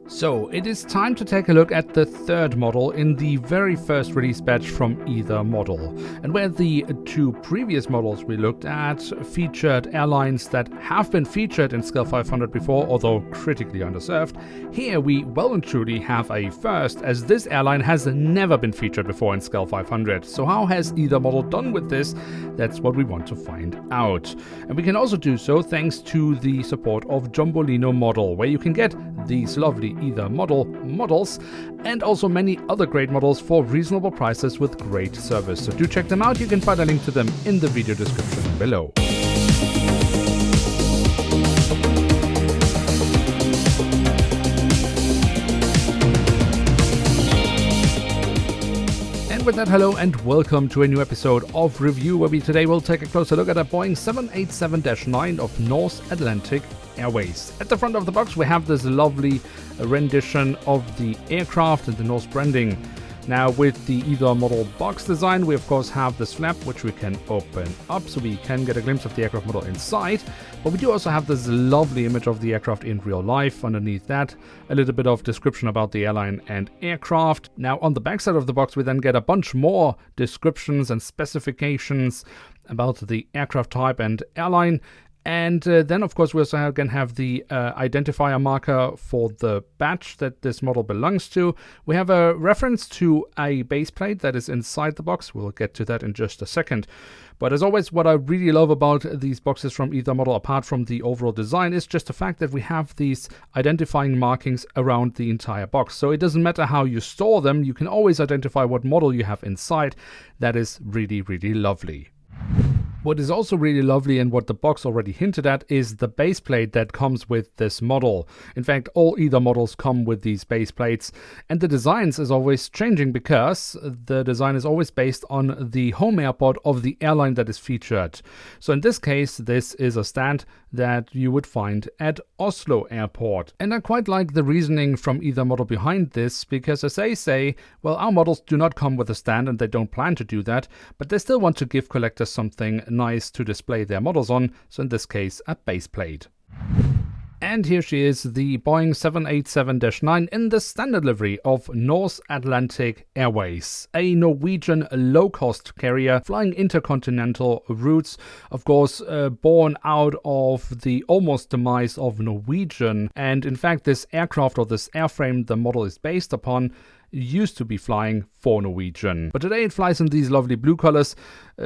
So, it is time to take a look at the third model in the very first release batch from Aether Model. And where the two previous models we looked at featured airlines that have been featured in Scale 500 before, although critically underserved, here we well and truly have a first, as this airline has never been featured before in Scale 500. So how has Aether Model done with this? That's what we want to find out. And we can also do so thanks to the support of Jumbolino Model, where you can get these lovely Aether Model models and also many other great models for reasonable prices with great service. So do check them out. You can find a link to them in the video description below. With that, hello and welcome to a new episode of Review, where we today will take a closer look at a Boeing 787-9 of Norse Atlantic Airways. At the front of the box we have this lovely rendition of the aircraft and the Norse branding. Now with the Aether Model box design, we of course have this flap which we can open up so we can get a glimpse of the aircraft model inside, but we do also have this lovely image of the aircraft in real life. Underneath that, a little bit of description about the airline and aircraft. Now on the back side of the box we then get a bunch more descriptions and specifications about the aircraft type and airline. And then, of course, we also have the identifier marker for the batch that this model belongs to. We have a reference to a base plate that is inside the box. We'll get to that in just a second. But as always, what I really love about these boxes from Aether Model, apart from the overall design, is just the fact that we have these identifying markings around the entire box. So it doesn't matter how you store them, you can always identify what model you have inside. That is really, really lovely. What is also really lovely, and what the box already hinted at, is the base plate that comes with this model. In fact, all Aether models come with these base plates, and the designs is always changing because the design is always based on the home airport of the airline that is featured. So in this case, this is a stand that you would find at Oslo Airport. And I quite like the reasoning from Aether Model behind this, because as they say, well, our models do not come with a stand and they don't plan to do that, but they still want to give collectors something nice to display their models on, so in this case a base plate. And here she is, the Boeing 787-9 in the standard livery of Norse Atlantic Airways, a Norwegian low-cost carrier flying intercontinental routes, of course born out of the almost demise of Norwegian. And in fact, this aircraft, or this airframe the model is based upon, used to be flying for Norwegian. But today it flies in these lovely blue colors,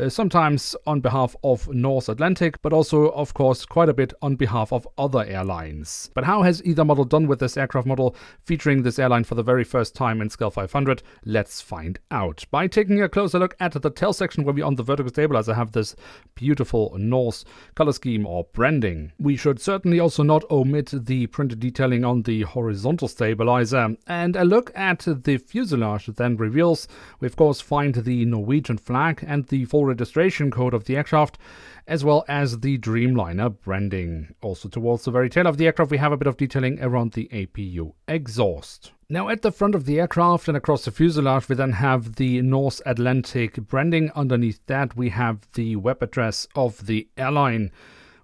sometimes on behalf of Norse Atlantic, but also, of course, quite a bit on behalf of other airlines. But how has Aether Model done with this aircraft model featuring this airline for the very first time in Scale 500? Let's find out by taking a closer look at the tail section, where we on the vertical stabilizer have this beautiful Norse color scheme or branding. We should certainly also not omit the printed detailing on the horizontal stabilizer, and a look at the fuselage then reveals we of course find the Norwegian flag and the full registration code of the aircraft, as well as the Dreamliner branding. Also towards the very tail of the aircraft we have a bit of detailing around the APU exhaust. Now at the front of the aircraft and across the fuselage we then have the Norse Atlantic branding. Underneath that we have the web address of the airline.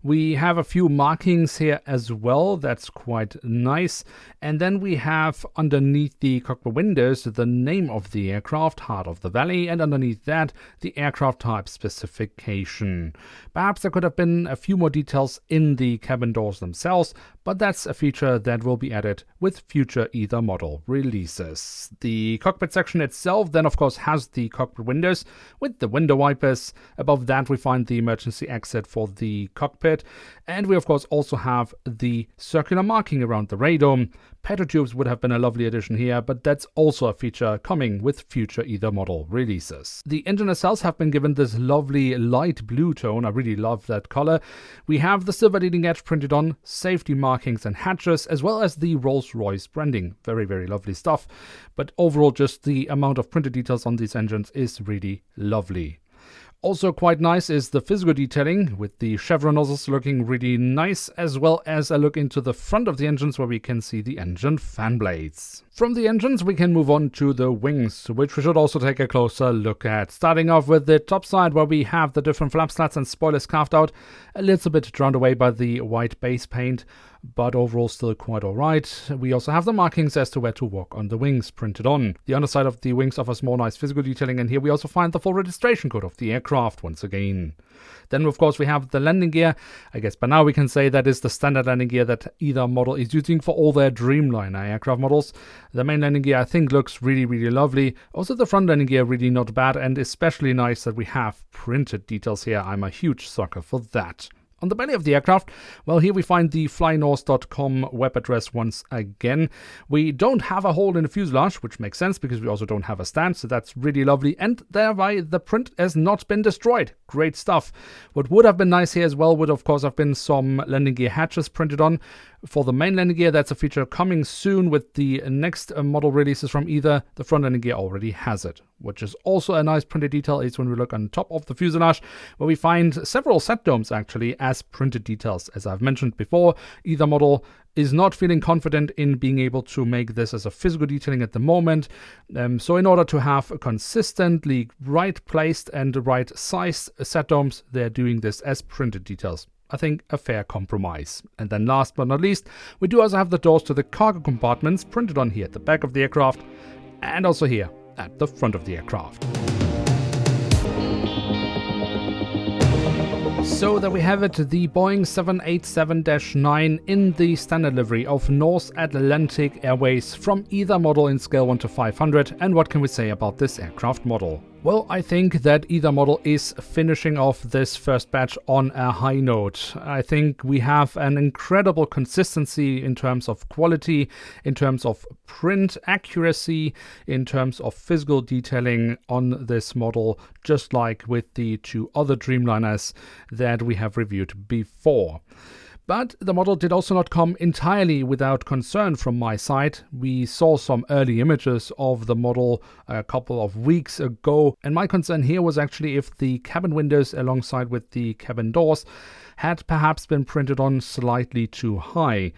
We have a few markings here as well, that's quite nice. And then we have underneath the cockpit windows the name of the aircraft, Heart of the Valley, and underneath that the aircraft type specification. Perhaps there could have been a few more details in the cabin doors themselves, but that's a feature that will be added with future Aether Model releases. The cockpit section itself then of course has the cockpit windows with the window wipers. Above that we find the emergency exit for the cockpit, and we of course also have the circular marking around the radome. Petro-tubes would have been a lovely addition here, but that's also a feature coming with future Aether Model releases. The engine nacelles have been given this lovely light blue tone. I really love that color. We have the silver leading edge printed on, safety markings and hatches, as well as the Rolls-Royce branding. Very, very lovely stuff. But overall, just the amount of printed details on these engines is really lovely. Also quite nice is the physical detailing, with the chevron nozzles looking really nice, as well as a look into the front of the engines where we can see the engine fan blades. From the engines we can move on to the wings, which we should also take a closer look at. Starting off with the top side, where we have the different flap slats and spoilers carved out, a little bit drowned away by the white base paint. but overall still quite alright. We also have the markings as to where to walk on the wings printed on. The underside of the wings offers more nice physical detailing, and here we also find the full registration code of the aircraft once again. Then, of course, we have the landing gear. I guess by now we can say that is the standard landing gear that Aether Model is using for all their Dreamliner aircraft models. The main landing gear, I think, looks really lovely. Also, the front landing gear really not bad, and especially nice that we have printed details here. I'm a huge sucker for that. On the belly of the aircraft, well, here we find the flynorse.com web address once again. We don't have a hole in the fuselage, which makes sense because we also don't have a stand, so that's really lovely. And thereby the print has not been destroyed. Great stuff. What would have been nice here as well would, of course, have been some landing gear hatches printed on. For the main landing gear, that's a feature coming soon with the next model releases from Aether. The front landing gear already has it, which is also a nice printed detail is when we look on top of the fuselage, where we find several set domes actually as printed details. As I've mentioned before, Aether Model is not feeling confident in being able to make this as a physical detailing at the moment. So in order to have consistently right placed and right sized set domes, they're doing this as printed details. I think a fair compromise. And then last but not least, we do also have the doors to the cargo compartments printed on here at the back of the aircraft and also here at the front of the aircraft. So there we have it, the Boeing 787-9 in the standard livery of Norse Atlantic Airways from Aether Model in scale 1 to 500. And what can we say about this aircraft model? Well, I think that Aether Model is finishing off this first batch on a high note. I think we have an incredible consistency in terms of quality, in terms of print accuracy, in terms of physical detailing on this model, just like with the two other Dreamliners that we have reviewed before. But the model did also not come entirely without concern from my side. We saw some early images of the model a couple of weeks ago, and my concern here was actually if the cabin windows alongside with the cabin doors had perhaps been printed on slightly too high.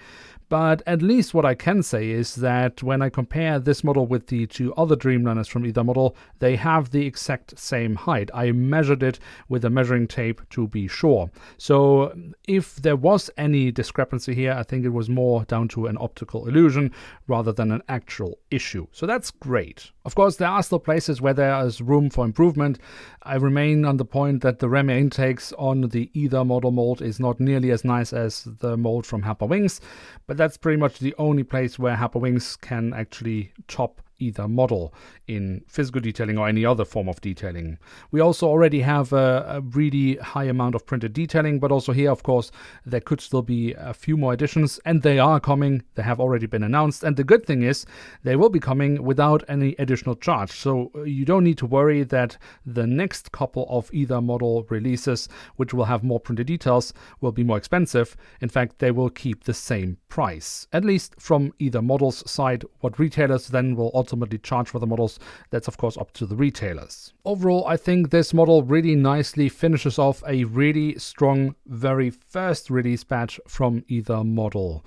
But at least what I can say is that when I compare this model with the two other Dreamliners from Aether Model, they have the exact same height. I measured it with a measuring tape to be sure. So if there was any discrepancy here, I think it was more down to an optical illusion rather than an actual issue. So that's great. Of course, there are still places where there is room for improvement. I remain on the point that the ram intakes on the Aether Model mold is not nearly as nice as the mold from Happer Wings, but that's pretty much the only place where Happer Wings can actually top Aether Model in physical detailing or any other form of detailing. We also already have a really high amount of printed detailing, but also here, of course, there could still be a few more additions, and they are coming. They have already been announced, and the good thing is they will be coming without any additional charge. So you don't need to worry that the next couple of Aether Model releases, which will have more printed details, will be more expensive. In fact, they will keep the same price, at least from Aether Model's side. What retailers then will ultimately charge for the models, that's of course up to the retailers. Overall, I think this model really nicely finishes off a really strong, very first release batch from Aether Model.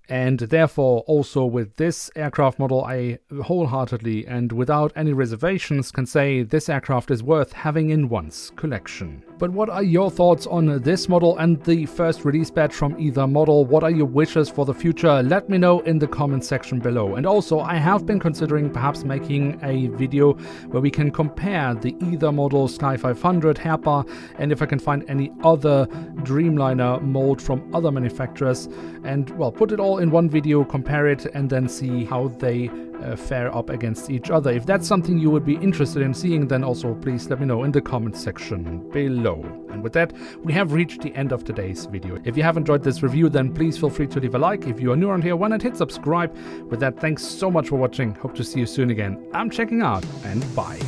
And therefore, also with this aircraft model, I wholeheartedly and without any reservations can say this aircraft is worth having in one's collection. But what are your thoughts on this model and the first release batch from Aether Model? What are your wishes for the future? Let me know in the comment section below. And also, I have been considering perhaps making a video where we can compare the Aether Model Sky 500 Herpa and if I can find any other Dreamliner mold from other manufacturers and, well, put it all in one video, compare it, and then see how they fare up against each other. If that's something you would be interested in seeing, then also please let me know in the comment section below. And with that, we have reached the end of today's video. If you have enjoyed this review, then please feel free to leave a like. If you are new around here, why not hit subscribe? With that, thanks so much for watching. Hope to see you soon again. I'm checking out, and bye.